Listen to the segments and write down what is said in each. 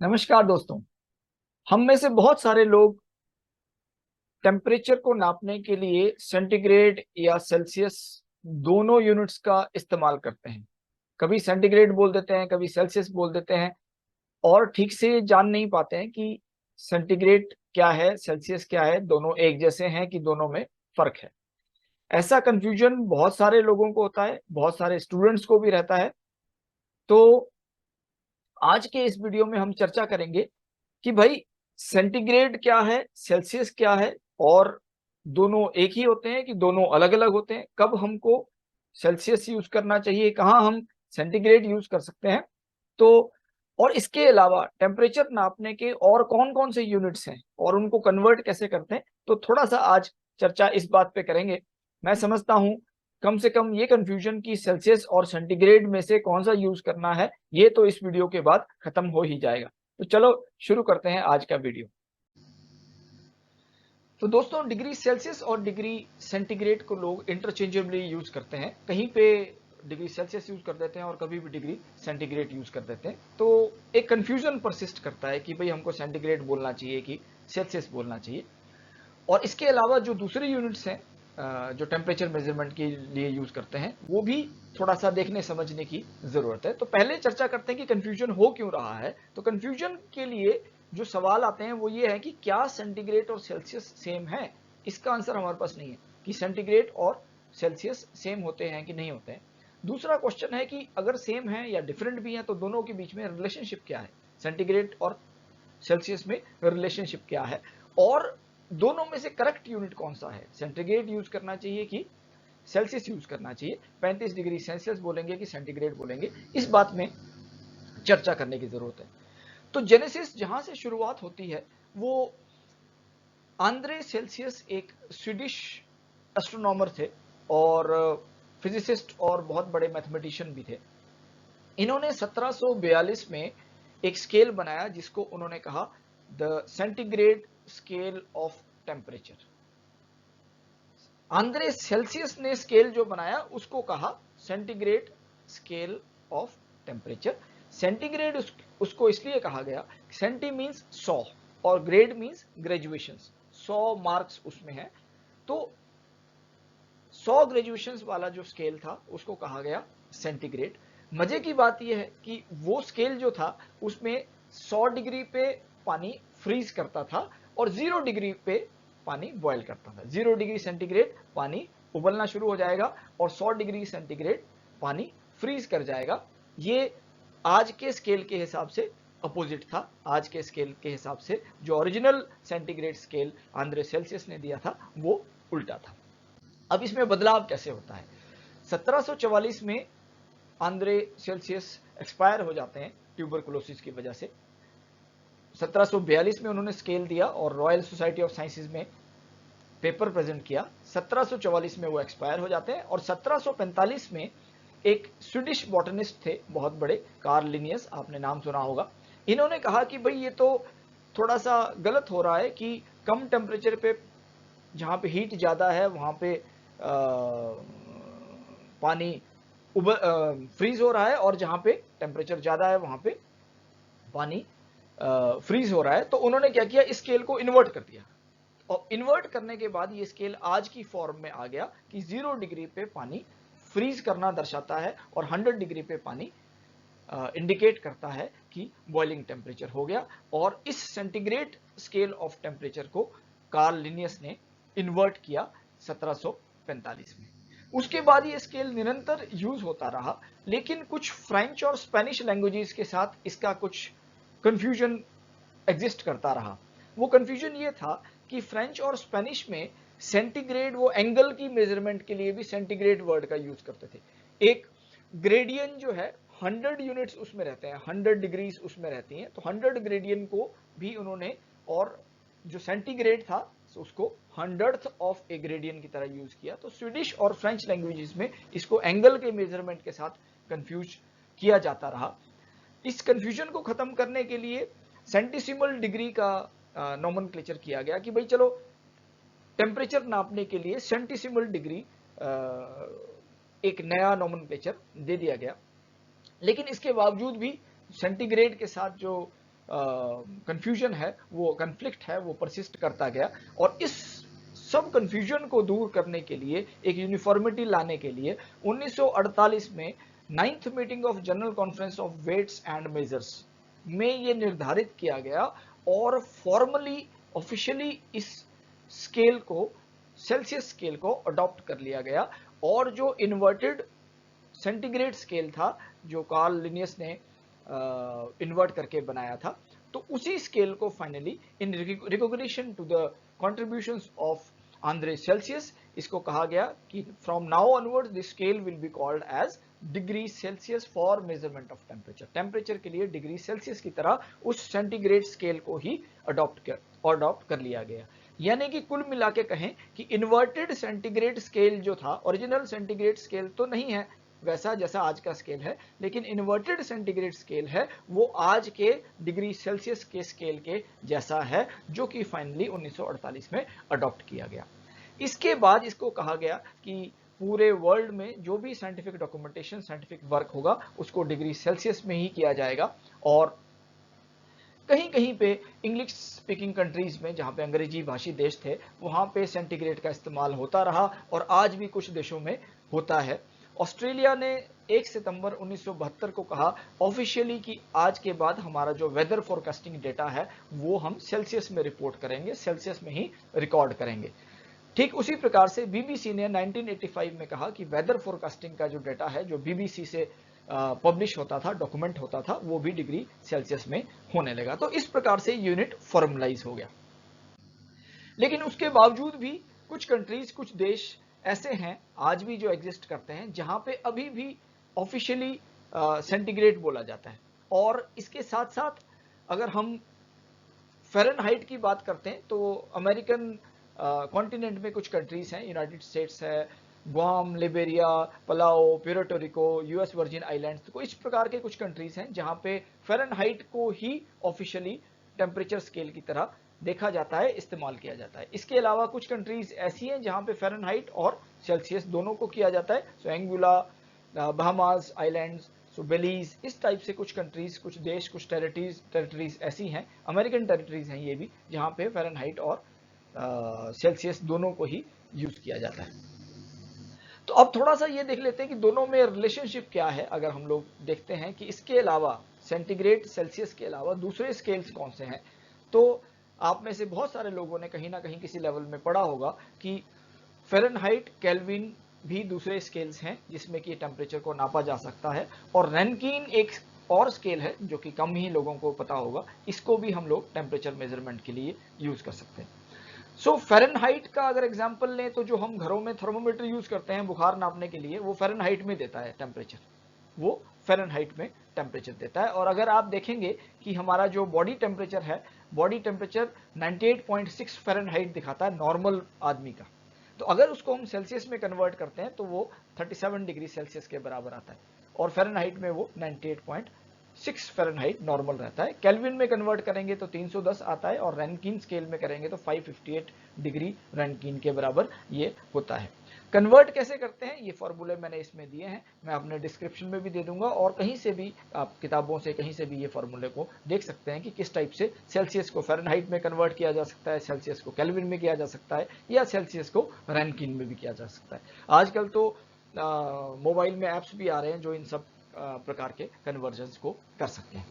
नमस्कार दोस्तों। हम में से बहुत सारे लोग टेम्परेचर को नापने के लिए सेंटीग्रेड या सेल्सियस दोनों यूनिट्स का इस्तेमाल करते हैं। कभी सेंटीग्रेड बोल देते हैं, कभी सेल्सियस बोल देते हैं और ठीक से जान नहीं पाते हैं कि सेंटीग्रेड क्या है, सेल्सियस क्या है, दोनों एक जैसे हैं कि दोनों में फर्क है। ऐसा कंफ्यूजन बहुत सारे लोगों को होता है, बहुत सारे स्टूडेंट्स को भी रहता है। तो आज के इस वीडियो में हम चर्चा करेंगे कि भाई सेंटीग्रेड क्या है, सेल्सियस क्या है और दोनों एक ही होते हैं कि दोनों अलग-अलग होते हैं। कब हमको सेल्सियस यूज करना चाहिए, कहाँ हम सेंटीग्रेड यूज कर सकते हैं। तो और इसके अलावा टेम्परेचर नापने के और कौन-कौन से यूनिट्स हैं और उनको कन्वर्ट कैसे करते हैं, तो थोड़ा-सा आज चर्चा इस बात पे करेंगे। मैं समझता हूँ कम से कम ये कंफ्यूजन कि सेल्सियस और सेंटीग्रेड में से कौन सा यूज करना है, ये तो इस वीडियो के बाद खत्म हो ही जाएगा। तो चलो शुरू करते हैं आज का वीडियो। तो दोस्तों, डिग्री सेल्सियस और डिग्री सेंटीग्रेड को लोग इंटरचेंजेबली यूज करते हैं। कहीं पे डिग्री सेल्सियस यूज कर देते हैं और कभी भी डिग्री सेंटीग्रेड यूज कर देते हैं। तो एक कंफ्यूजन परसिस्ट करता है कि भाई हमको सेंटीग्रेड बोलना चाहिए कि सेल्सियस बोलना चाहिए। और इसके अलावा जो दूसरे यूनिट्स हैं जो टेम्परेचर मेजरमेंट के लिए यूज करते हैं, वो भी थोड़ा सा देखने समझने की जरूरत है। तो पहले चर्चा करते हैं कि कंफ्यूजन हो क्यों रहा है। तो कंफ्यूजन के लिए जो सवाल आते हैं वो ये है कि क्या सेंटीग्रेड और सेल्सियस सेम है। इसका आंसर हमारे पास नहीं है कि सेंटीग्रेड और सेल्सियस सेम होते हैं कि नहीं होते हैं। दूसरा क्वेश्चन है कि अगर सेम है या डिफरेंट भी है तो दोनों के बीच में रिलेशनशिप क्या है, सेंटीग्रेड और सेल्सियस में रिलेशनशिप क्या है, और दोनों में से करेक्ट यूनिट कौन सा है, सेंटीग्रेड यूज करना चाहिए कि सेल्सियस यूज करना चाहिए, 35 डिग्री सेल्सियस बोलेंगे कि सेंटीग्रेड बोलेंगे, इस बात में चर्चा करने की जरूरत है। तो जेनेसिस जहां से शुरुआत होती है वो आंद्रे सेल्सियस एक स्वीडिश एस्ट्रोनॉमर थे और फिजिसिस्ट और बहुत बड़े मैथमेटिशियन भी थे। इन्होंने 1742 में एक स्केल बनाया जिसको उन्होंने कहा the centigrade scale of temperature. Andre Celsius ने स्केल जो बनाया उसको कहा centigrade scale of temperature. Centigrade उसको इसलिए कहा गया, सेंटी मीन्स 100 और ग्रेड मीन्स ग्रेजुएशन, 100 मार्क्स उसमें है। तो 100 ग्रेजुएशन वाला जो स्केल था उसको कहा गया सेंटीग्रेड। मजे की बात यह है कि वो स्केल जो था उसमें 100 डिग्री पे पानी फ्रीज करता था और 0 डिग्री पे पानी बॉयल करता था। 0 डिग्री सेंटीग्रेड पानी उबलना शुरू हो जाएगा और 100 डिग्री सेंटीग्रेड पानी फ्रीज कर जाएगा। ये आज के स्केल के हिसाब से अपोजिट था। आज के स्केल के हिसाब से जो original centigrade scale Andre Celsius ने दिया था वो उल्टा था। अब इसमें बदलाव कैसे होता है। 1744 में आंद्रे सेल्सियस एक्सपायर हो जाते हैं ट्यूबरकुलोसिस की वजह से। 1742 में उन्होंने स्केल दिया और रॉयल सोसाइटी ऑफ साइंसेज में पेपर प्रेजेंट किया। 1744 में वो एक्सपायर हो जाते हैं और 1745 में एक स्वीडिश बॉटनिस्ट थे बहुत बड़े, कार्ल लिनियस, आपने नाम सुना होगा। इन्होंने कहा कि भाई ये तो थोड़ा सा गलत हो रहा है कि कम टेम्परेचर पे, जहाँ पे हीट ज़्यादा है वहाँ पे पानी फ्रीज हो रहा है और जहाँ पे टेम्परेचर ज़्यादा है वहाँ पे पानी फ्रीज हो रहा है। तो उन्होंने क्या किया, इस स्केल को इन्वर्ट कर दिया और इन्वर्ट करने के बाद ये स्केल आज की फॉर्म में आ गया कि 0 डिग्री पे पानी फ्रीज करना दर्शाता है और 100 डिग्री पे पानी इंडिकेट करता है कि बॉइलिंग टेम्परेचर हो गया। और इस सेंटीग्रेड स्केल ऑफ टेम्परेचर को कार्ल लिनियस ने इन्वर्ट किया 1745 में। उसके बाद ये स्केल निरंतर यूज होता रहा, लेकिन कुछ फ्रेंच और स्पेनिश लैंग्वेजेस के साथ इसका कुछ कंफ्यूजन एग्जिस्ट करता रहा। वो कंफ्यूजन ये था कि फ्रेंच और स्पेनिश में सेंटीग्रेड, वो एंगल की मेजरमेंट के लिए भी सेंटीग्रेड वर्ड का यूज करते थे। एक ग्रेडियन जो है 100 यूनिट्स उसमें रहते हैं, 100 डिग्रीज उसमें रहती हैं, तो 100 ग्रेडियन को भी उन्होंने, और जो सेंटीग्रेड था उसको 100th ऑफ ए ग्रेडियन की तरह यूज किया। तो स्वीडिश और फ्रेंच लैंग्वेजेस में इसको एंगल के मेजरमेंट के साथ कंफ्यूज किया जाता रहा। इस कंफ्यूजन को खत्म करने के लिए सेंटीसिमल डिग्री का नोमेनक्लेचर किया गया कि भाई चलो टेम्परेचर नापने के लिए सेंटीसिमल डिग्री एक नया नोमेनक्लेचर दे दिया गया। लेकिन इसके बावजूद भी सेंटीग्रेड के साथ जो कंफ्यूजन है, वो कन्फ्लिक्ट है, वो परसिस्ट करता गया। और इस सब कंफ्यूजन को दूर करने के लिए, एक यूनिफॉर्मिटी लाने के लिए 1948 में 9th meeting of general conference of weights and measures में ये निर्धारित किया गया और फॉर्मली ऑफिशियली इस स्केल को, सेल्सियस स्केल को अडॉप्ट कर लिया गया। और जो इन्वर्टेड सेंटीग्रेड स्केल था जो कार्ल लिनियस ने इन्वर्ट करके बनाया था, तो उसी स्केल को finally in recognition to the contributions of Andre Celsius, इसको कहा गया कि from now onwards this scale will be called as degree Celsius for measurement of temperature. Temperature के लिए डिग्री सेल्सियस की तरह उस सेंटीग्रेड स्केल को ही अडॉप्ट कर लिया गया। यानी कि कुल मिला के कहें कि इन्वर्टेड सेंटीग्रेड स्केल जो था, ओरिजिनल सेंटीग्रेड स्केल तो नहीं है वैसा जैसा आज का स्केल है, लेकिन इन्वर्टेड सेंटीग्रेड स्केल है, वो आज के डिग्री सेल्सियस के स्केल के जैसा है, जो कि फाइनली 1948 में अडॉप्ट किया गया। इसके बाद इसको कहा गया कि पूरे वर्ल्ड में जो भी साइंटिफिक डॉक्यूमेंटेशन, साइंटिफिक वर्क होगा, उसको डिग्री सेल्सियस में ही किया जाएगा। और कहीं कहीं पे इंग्लिश स्पीकिंग कंट्रीज में, जहां पे अंग्रेजी भाषी देश थे, वहां पे सेंटीग्रेड का इस्तेमाल होता रहा और आज भी कुछ देशों में होता है। ऑस्ट्रेलिया ने 1 सितंबर 1972 को कहा ऑफिशियली कि आज के बाद हमारा जो वेदर फोरकास्टिंग डेटा है वो हम सेल्सियस में रिपोर्ट करेंगे, सेल्सियस में ही रिकॉर्ड करेंगे। ठीक उसी प्रकार से बीबीसी ने 1985 में कहा कि वेदर फोरकास्टिंग का जो डेटा है, जो बीबीसी से पब्लिश होता था, डॉक्यूमेंट होता था, वो भी डिग्री सेल्सियस में होने लगा। तो इस प्रकार से यूनिट फॉर्मलाइज हो गया। लेकिन उसके बावजूद भी कुछ कंट्रीज, कुछ देश ऐसे हैं आज भी जो एग्जिस्ट करते हैं, जहां पे अभी भी ऑफिशियली सेंटीग्रेड बोला जाता है। और इसके साथ साथ अगर हम फ़ारेनहाइट की बात करते हैं तो अमेरिकन कॉन्टिनेंट में कुछ कंट्रीज हैं, यूनाइटेड स्टेट्स है, Guam, Liberia, Palau, Puerto Rico, US Virgin Islands, तो इस प्रकार के कुछ कंट्रीज हैं जहां पे फ़ारेनहाइट को ही ऑफिशियली टेम्परेचर स्केल की तरह देखा जाता है, इस्तेमाल किया जाता है। इसके अलावा कुछ कंट्रीज ऐसी हैं जहां पे फ़ारेनहाइट और सेल्सियस दोनों को किया जाता है। सो एंगुला, बहामास आइलैंड्स, सो बेलीज, इस टाइप से कुछ कंट्रीज, कुछ देश, कुछ टेरिटरीज ऐसी हैं, अमेरिकन टेरिटरीज हैं ये भी, जहां पे फ़ारेनहाइट और सेल्सियस दोनों को ही यूज किया जाता है। तो अब थोड़ा सा ये देख लेते हैं कि दोनों में रिलेशनशिप क्या है। अगर हम लोग देखते हैं कि इसके अलावा, सेंटीग्रेड, सेल्सियस के अलावा दूसरे स्केल्स कौन से हैं, तो आप में से बहुत सारे लोगों ने कहीं ना कहीं किसी लेवल में पढ़ा होगा कि फ़ारेनहाइट, केल्विन भी दूसरे स्केल्स हैं जिसमें कि टेम्परेचर को नापा जा सकता है। और रैंकिन एक और स्केल है जो कि कम ही लोगों को पता होगा, इसको भी हम लोग टेम्परेचर मेजरमेंट के लिए यूज कर सकते हैं। सो फ़ारेनहाइट का अगर एग्जांपल लें तो जो हम घरों में थर्मोमीटर यूज करते हैं बुखार नापने के लिए, वो फ़ारेनहाइट में देता है टेम्परेचर, वो फ़ारेनहाइट में टेम्परेचर देता है। और अगर आप देखेंगे कि हमारा जो बॉडी टेम्परेचर है, बॉडी टेम्परेचर 98.6 फ़ारेनहाइट दिखाता है नॉर्मल आदमी का। तो अगर उसको हम सेल्सियस में कन्वर्ट करते हैं तो वो 37 डिग्री सेल्सियस के बराबर आता है, और फ़ारेनहाइट में वो 98.6 फ़ारेनहाइट नॉर्मल रहता है। केल्विन में कन्वर्ट करेंगे तो 310 आता है, और रैंकिन स्केल में करेंगे तो 558 डिग्री रैंकिन के बराबर ये होता है। कन्वर्ट कैसे करते हैं, ये फॉर्मूले मैंने इसमें दिए हैं, मैं अपने डिस्क्रिप्शन में भी दे दूंगा, और कहीं से भी आप किताबों से कहीं से भी ये फॉर्मूले को देख सकते हैं कि किस टाइप से सेल्सियस को फ़ारेनहाइट में कन्वर्ट किया जा सकता है, सेल्सियस को केल्विन में किया जा सकता है, या सेल्सियस को रैंकिन में भी किया जा सकता है। आजकल तो मोबाइल में ऐप्स भी आ रहे हैं जो इन सब प्रकार के कन्वर्जन्स को कर सकते हैं।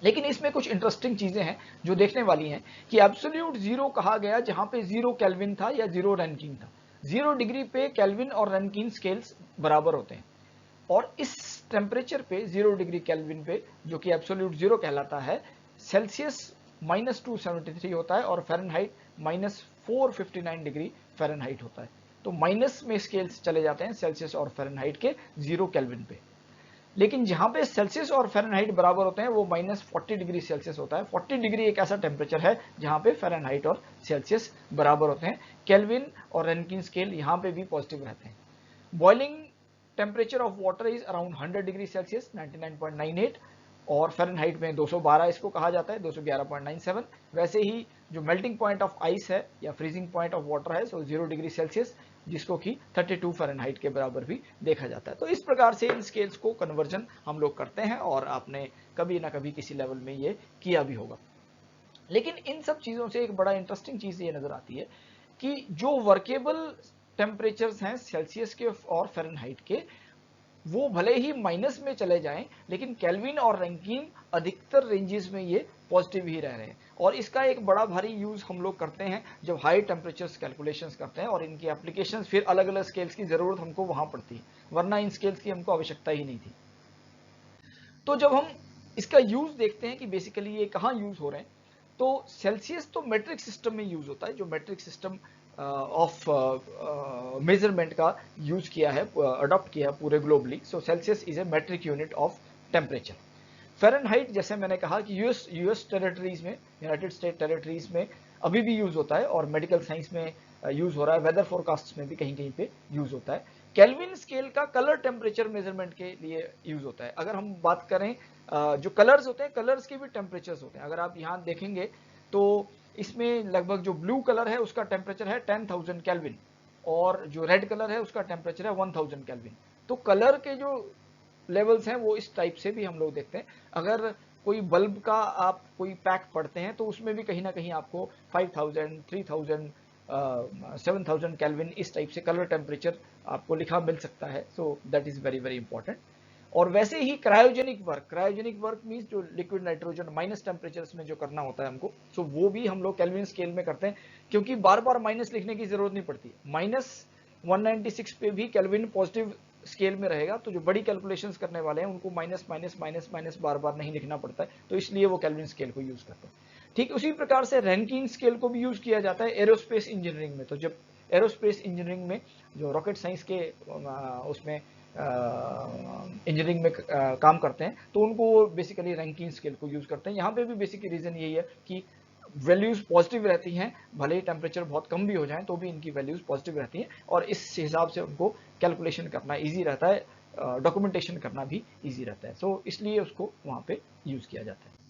लेकिन इसमें कुछ इंटरेस्टिंग चीजें हैं जो देखने वाली हैं कि एब्सोल्यूट जीरो कहा गया जहां पे 0 केल्विन था या 0 रैंकिन था। 0 डिग्री पे केल्विन और रैंकिन स्केल्स बराबर होते हैं, और इस टेम्परेचर पे 0 डिग्री केल्विन पे, जो कि एब्सोल्यूट जीरो कहलाता है, सेल्सियस -273 होता है और फ़ारेनहाइट -459 डिग्री फ़ारेनहाइट होता है। तो माइनस में स्केल्स चले जाते हैं सेल्सियस और फ़ारेनहाइट के 0 केल्विन पे। लेकिन जहां पे सेल्सियस और फ़ारेनहाइट बराबर होते हैं वो -40 डिग्री सेल्सियस होता है। 40 डिग्री एक ऐसा टेम्परेचर है जहां पे फ़ारेनहाइट और सेल्सियस बराबर होते हैं। केल्विन और रैंकिन स्केल यहां पे भी पॉजिटिव रहते हैं। Boiling temperature of water is around 100 degree Celsius 99.98, और फ़ारेनहाइट में 212 इसको कहा जाता है, 211.97। वैसे ही जो मेल्टिंग पॉइंट ऑफ आइस है या फ्रीजिंग पॉइंट ऑफ वाटर है, सो 0 डिग्री सेल्सियस, जिसको कि 32 फ़ारेनहाइट के बराबर भी देखा जाता है। तो इस प्रकार से इन स्केल्स को कन्वर्जन हम लोग करते हैं और आपने कभी ना कभी किसी लेवल में ये किया भी होगा। लेकिन इन सब चीज़ों से एक बड़ा इंटरेस्टिंग चीज़ ये नज़र आती है कि जो वर्केबल टेम्परेचर्स हैं सेल्सियस के और फ़ारेनहाइट के, वो भले ही माइनस में चले जाएं, लेकिन केल्विन और रैंकिन अधिकतर रेंजेस में ये पॉजिटिव ही रह रहे हैं। और इसका एक बड़ा भारी यूज हम लोग करते हैं जब हाई टेम्परेचर्स कैलकुलेशंस करते हैं, और इनकी एप्लीकेशंस फिर अलग अलग स्केल्स की जरूरत हमको वहां पड़ती है, वरना इन स्केल्स की हमको आवश्यकता ही नहीं थी। तो जब हम इसका यूज देखते हैं कि बेसिकली ये कहाँ यूज हो रहे हैं, तो सेल्सियस तो मेट्रिक सिस्टम में यूज होता है, जो मेट्रिक सिस्टम ऑफ मेजरमेंट का यूज किया है, अडॉप्ट किया है पूरे globally. So Celsius is a metric unit of temperature. Fahrenheit जैसे मैंने कहा कि यूएस टेरिटरीज में, यूनाइटेड स्टेट टेरिटरीज में अभी भी यूज होता है, और मेडिकल साइंस में यूज हो रहा है, वेदर फोरकास्ट में भी कहीं कहीं पे यूज होता है। केल्विन स्केल का कलर टेम्परेचर मेजरमेंट के लिए यूज होता है। अगर हम बात करें जो कलर्स होते हैं, कलर्स के भी टेम्परेचर्स होते हैं। अगर आप यहाँ देखेंगे तो इसमें लगभग जो ब्लू कलर है उसका टेम्परेचर है 10,000 केल्विन, और जो रेड कलर है उसका टेम्परेचर है 1000 केल्विन। तो कलर के जो लेवल्स हैं वो इस टाइप से भी हम लोग देखते हैं। अगर कोई बल्ब का आप कोई पैक पढ़ते हैं तो उसमें भी कहीं ना कहीं आपको 5000, 3000, 7000 केल्विन इस टाइप से कलर टेम्परेचर आपको लिखा मिल सकता है। So that is very very important. और वैसे ही क्रायोजेनिक वर्क मीन्स जो लिक्विड नाइट्रोजन माइनस टेम्परेचर्स में जो करना होता है हमको, सो वो भी हम लोग केल्विन स्केल में करते हैं, क्योंकि बार बार माइनस लिखने की जरूरत नहीं पड़ती। -196 पे भी केल्विन पॉजिटिव स्केल में रहेगा, तो जो बड़ी कैलकुलेशंस करने वाले हैं उनको माइनस माइनस माइनस माइनस बार बार नहीं लिखना पड़ता है, तो इसलिए वो केल्विन स्केल को यूज करते हैं। ठीक उसी प्रकार से रैंकिन स्केल को भी यूज किया जाता है एरोस्पेस इंजीनियरिंग में। तो जब एरोस्पेस इंजीनियरिंग में जो रॉकेट साइंस के उसमें इंजीनियरिंग में काम करते हैं, तो उनको वो बेसिकली रैंकिन स्केल को यूज करते हैं। यहाँ पे भी बेसिक रीजन यही है कि वैल्यूज पॉजिटिव रहती हैं, भले ही टेम्परेचर बहुत कम भी हो जाए तो भी इनकी वैल्यूज पॉजिटिव रहती हैं, और इस हिसाब से उनको कैलकुलेशन करना इजी रहता है, डॉक्यूमेंटेशन करना भी इजी रहता है। सो इसलिए उसको वहाँ पे यूज किया जाता है।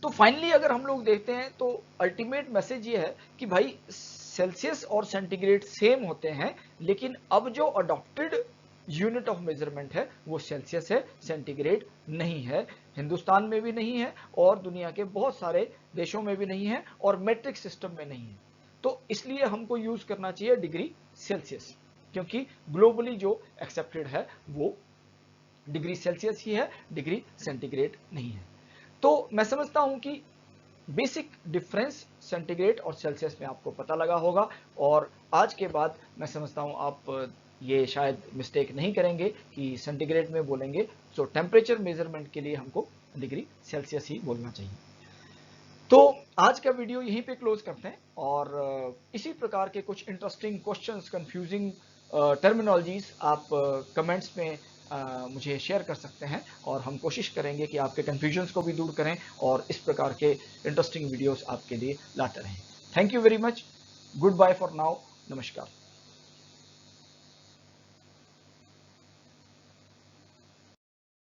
तो फाइनली अगर हम लोग देखते हैं तो अल्टीमेट मैसेज ये है कि भाई सेल्सियस और सेंटीग्रेड सेम होते हैं, लेकिन अब जो अडॉप्टेड यूनिट ऑफ मेजरमेंट है वो सेल्सियस है, सेंटीग्रेड नहीं है। हिंदुस्तान में भी नहीं है और दुनिया के बहुत सारे देशों में भी नहीं है, और मेट्रिक सिस्टम में नहीं है। तो इसलिए हमको यूज करना चाहिए डिग्री सेल्सियस, क्योंकि ग्लोबली जो एक्सेप्टेड है वो डिग्री सेल्सियस ही है, डिग्री सेंटीग्रेड नहीं है। तो मैं समझता हूं कि बेसिक डिफरेंस सेंटीग्रेड और सेल्सियस में आपको पता लगा होगा, और आज के बाद मैं समझता हूं आप ये शायद मिस्टेक नहीं करेंगे कि सेंटीग्रेड में बोलेंगे। सो टेम्परेचर मेजरमेंट के लिए हमको डिग्री सेल्सियस ही बोलना चाहिए। तो आज का वीडियो यहीं पे क्लोज करते हैं, और इसी प्रकार के कुछ इंटरेस्टिंग क्वेश्चंस, कंफ्यूजिंग टर्मिनोलॉजीज आप कमेंट्स में मुझे शेयर कर सकते हैं, और हम कोशिश करेंगे कि आपके कंफ्यूजन्स को भी दूर करें और इस प्रकार के इंटरेस्टिंग वीडियोस आपके लिए लाते रहें। Thank you very much. Good bye for now. नमस्कार।